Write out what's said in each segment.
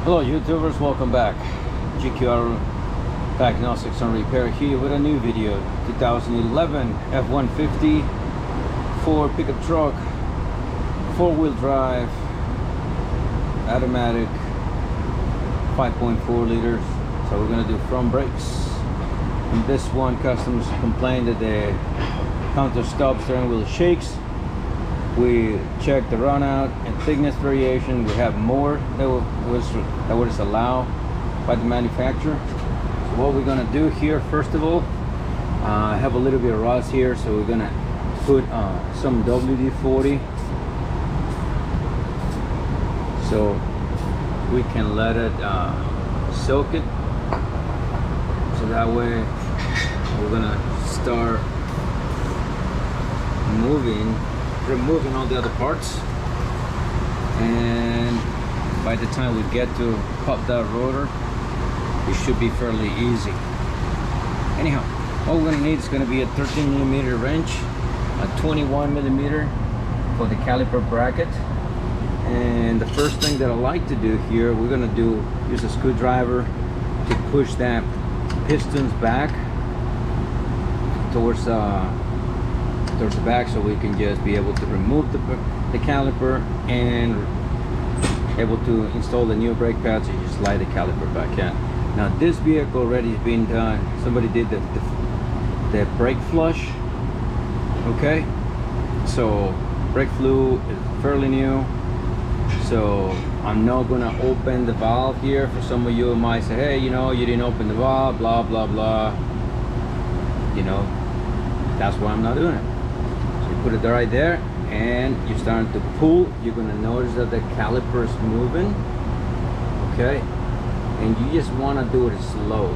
Hello YouTubers, welcome back. GQR Diagnostics and Repair here with a new video. 2011 F150 Ford pickup truck, 4-wheel drive, automatic, 5.4 liters. So we're gonna do front brakes. And this one, customers complained that the counter stop steering wheel shakes. We checked the run out and thickness variation. We have more that was allowed by the manufacturer. So what we're gonna do here, first of all, I have a little bit of rust here, so we're gonna put some WD-40 so we can let it soak it. So that way we're gonna start removing all the other parts, and by the time we get to pop that rotor, it should be fairly easy. Anyhow, all we're gonna need is gonna be a 13mm wrench, a 21mm for the caliper bracket, and the first thing that I like to do here, we're gonna use a screwdriver to push that pistons back towards the back, so we can just be able to remove the caliper and able to install the new brake pads. You just slide the caliper back in. Now this vehicle already is being done. Somebody did the brake flush. Okay, so brake fluid is fairly new, so I'm not gonna open the valve here. For some of you might say, hey, you know, you didn't open the valve, blah blah blah. You know, that's why I'm not doing it. Put it right there, and you're starting to pull. You're gonna notice that the caliper is moving. Okay, and you just want to do it slow.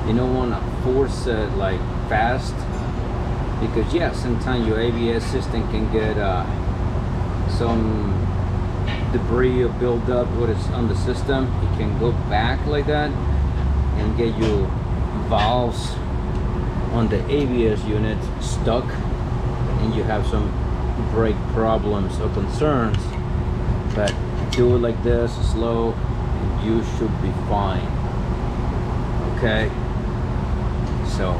You don't want to force it like fast, because yeah, sometimes your ABS system can get some debris or build up what is on the system. It can go back like that and get you valves on the ABS unit stuck, and you have some brake problems or concerns. But do it like this, slow, and you should be fine. Okay, so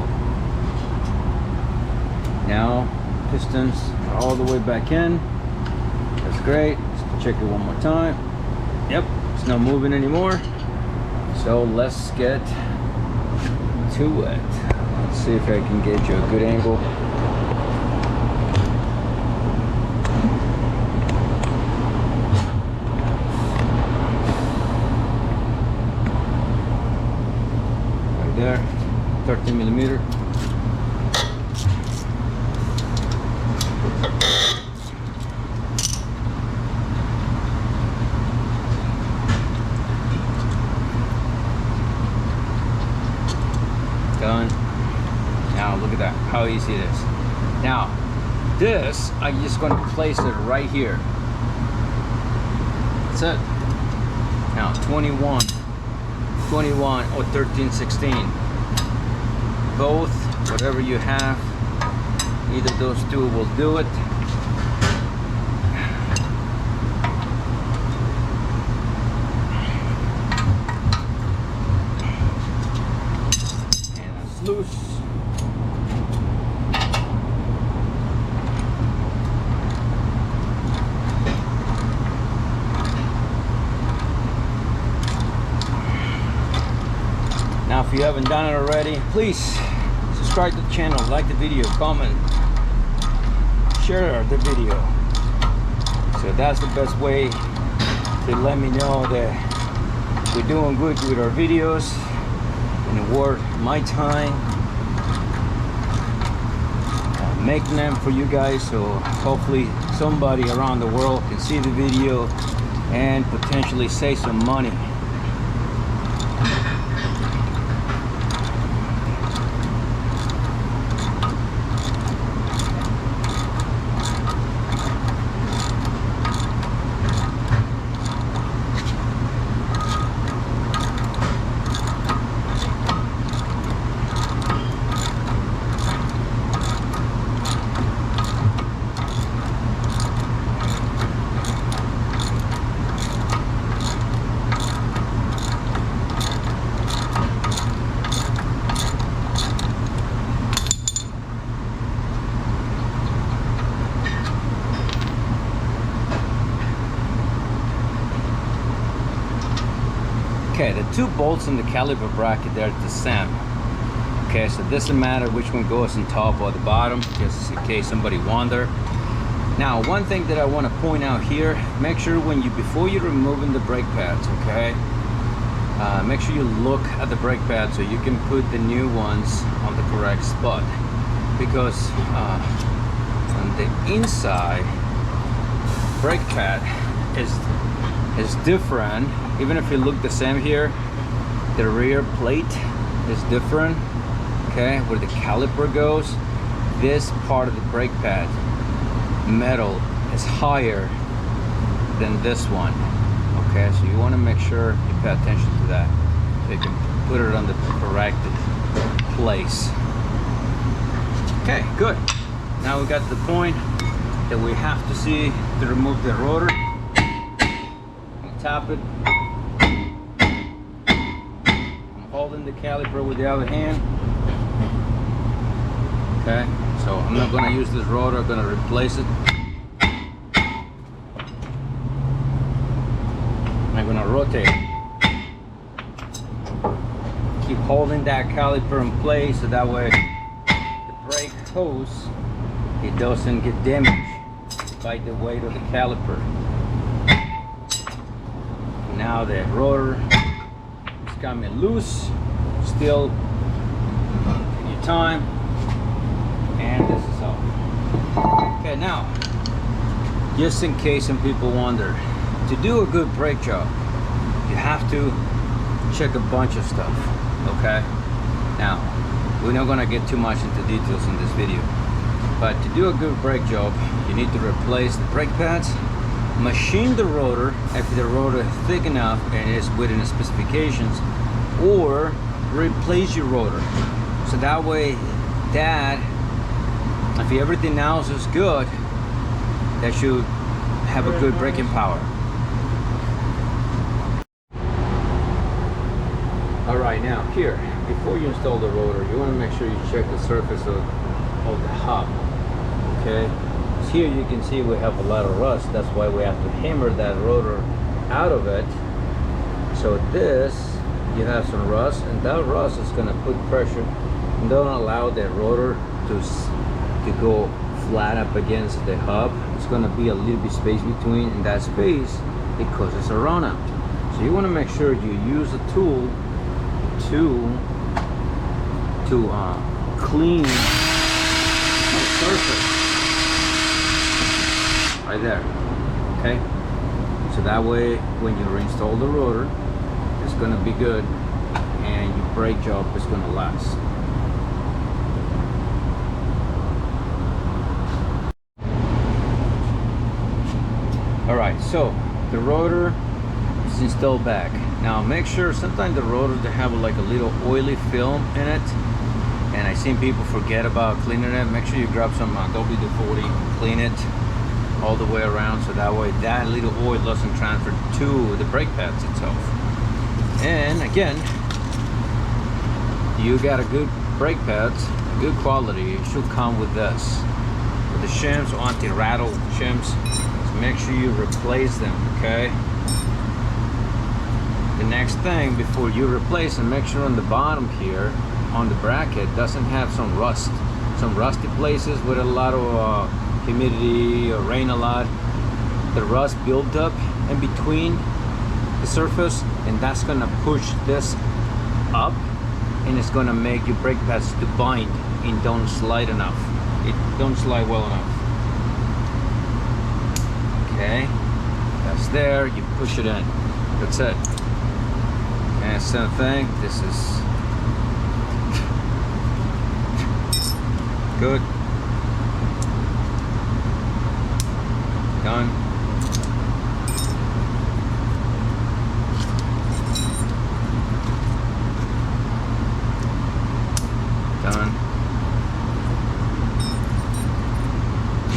now pistons are all the way back in. That's great. Let's check it one more time. Yep, it's not moving anymore, so let's get to it. Let's see if I can get you a good angle. Right there, 13mm. Done. Now look at that, how easy it is. Now this, I'm just going to place it right here. That's it. Now 21 or 13/16, both, whatever you have, either of those two will do it. And it's loose. Now, if you haven't done it already, please subscribe to the channel, like the video, comment, share the video. So that's the best way to let me know that we're doing good with our videos, and it's worth my time making them for you guys. So hopefully somebody around the world can see the video and potentially save some money. Okay, the two bolts in the caliper bracket, they're the same. Okay, so it doesn't matter which one goes on top or the bottom, just in case somebody wonder. Now, one thing that I want to point out here, make sure before you're removing the brake pads, okay, make sure you look at the brake pads so you can put the new ones on the correct spot. Because on the inside, brake pad is different. Even if you look the same here, the rear plate is different. Okay, where the caliper goes, this part of the brake pad metal is higher than this one. Okay, so you want to make sure you pay attention to that so you can put it on the correct place. Okay, good. Now we got to the point that we have to see to remove the rotor. I'll tap it. I'm holding the caliper with the other hand. Okay, so I'm not going to use this rotor, I'm going to replace it. I'm going to rotate. Keep holding that caliper in place so that way the brake hose, it doesn't get damaged by the weight of the caliper. Now the rotor is coming loose, still in your time. And this is off. Okay, now, just in case some people wonder, to do a good brake job, you have to check a bunch of stuff, okay? Now, we're not gonna get too much into details in this video, but to do a good brake job, you need to replace the brake pads, machine the rotor if the rotor is thick enough and is within the specifications, or replace your rotor. So that way, if everything else is good, that should have a good braking power. Alright, now here, before you install the rotor, you want to make sure you check the surface of the hub. Okay? So here you can see we have a lot of rust. That's why we have to hammer that rotor out of it. So this, you have some rust, and that rust is going to put pressure and don't allow that rotor to go flat up against the hub. It's going to be a little bit space between, and that space, it causes a run out. So you want to make sure you use a tool to clean the surface right there. Okay, so that way when you reinstall the rotor, it's going to be good and your brake job is going to last. Alright, so the rotor is installed back. Now make sure, sometimes the rotors, they have like a little oily film in it, and I've seen people forget about cleaning it. Make sure you grab some WD-40, clean it all the way around so that way that little oil doesn't transfer to the brake pads itself. And again, you got a good brake pads, good quality, it should come with this, with the shims or anti-rattle shims. Make sure you replace them, okay? The next thing, before you replace them, make sure on the bottom here, on the bracket, doesn't have some rust. Some rusty places with a lot of humidity or rain a lot. The rust built up in between the surface, and that's gonna push this up, and it's gonna make your brake pads to bind and don't slide enough. It don't slide well enough. Okay, that's there, you push it in, that's it. And same thing, this is good. Done. Done.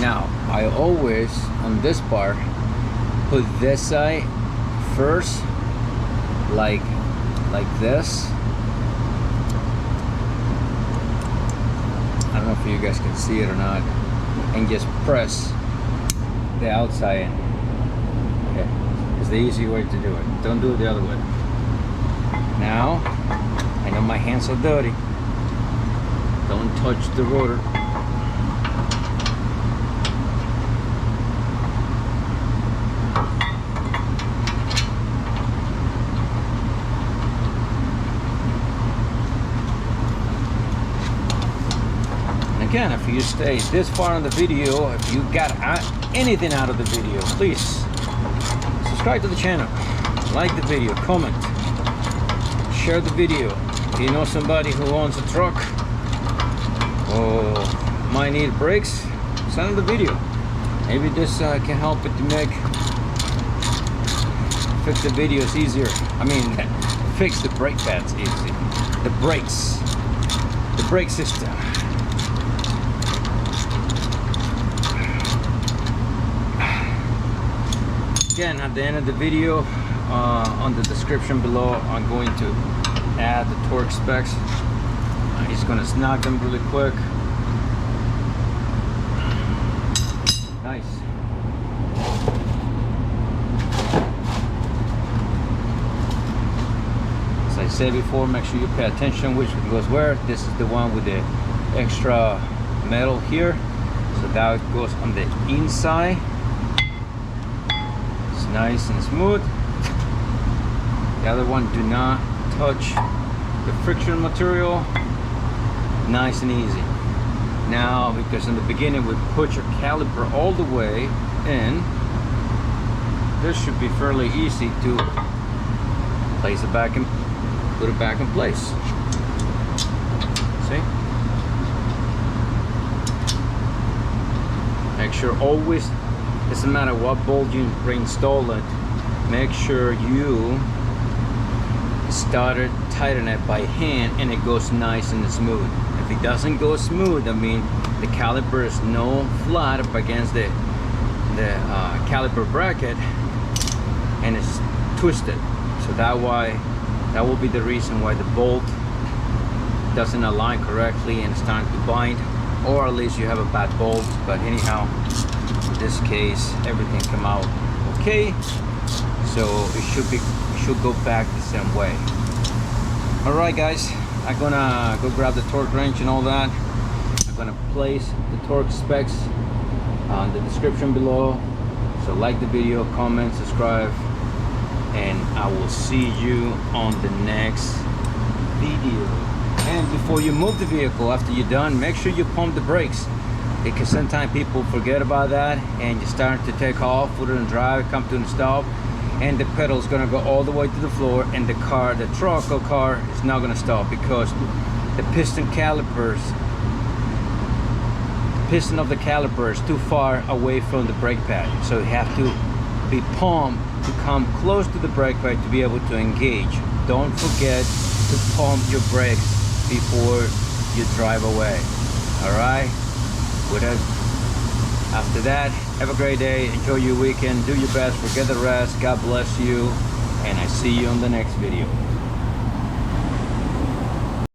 Now, I always, on this part, put this side first, like this. I don't know if you guys can see it or not, and just press the outside in. Okay, it's the easy way to do it. Don't do it the other way. Now, I know my hands are dirty. Don't touch the rotor. And again, if you stay this far in the video, if you got anything out of the video, please subscribe to the channel, like the video, comment, share the video. If you know somebody who owns a truck or might need brakes, send them the video. Maybe this can help it to fix the videos easier. I mean, fix the brake pads easy. The brake system. Again, at the end of the video, on the description below, I'm going to add the torque specs. He's gonna snag them really quick. Nice. As I said before, make sure you pay attention which goes where. This is the one with the extra metal here, so that goes on the inside. It's nice and smooth. The other one, do not touch the friction material. Nice and easy. Now, because in the beginning we put your caliper all the way in, this should be fairly easy to place it back and put it back in place. See? Make sure always, doesn't matter what bolt you reinstall it, make sure you start it, tighten it by hand, and it goes nice and smooth. If it doesn't go smooth, I mean the caliper is no flat up against the caliper bracket and it's twisted. So that will be the reason why the bolt doesn't align correctly and it's time to bind, or at least you have a bad bolt. But anyhow, in this case, everything come out okay. So it should go back the same way. All right, guys, I'm gonna go grab the torque wrench and all that. I'm gonna place the torque specs on the description below. So like the video, comment, subscribe, and I will see you on the next video. And before you move the vehicle, after you're done, make sure you pump the brakes, because sometimes people forget about that and you start to take off, put it in drive, come to a stop, and the pedal is going to go all the way to the floor, and the truck or car is not going to stop because the piston of the caliper is too far away from the brake pad. So you have to be pumped to come close to the brake pad to be able to engage. Don't forget to pump your brakes before you drive away. All right? After that, have a great day, enjoy your weekend, do your best, forget the rest, God bless you, and I see you on the next video.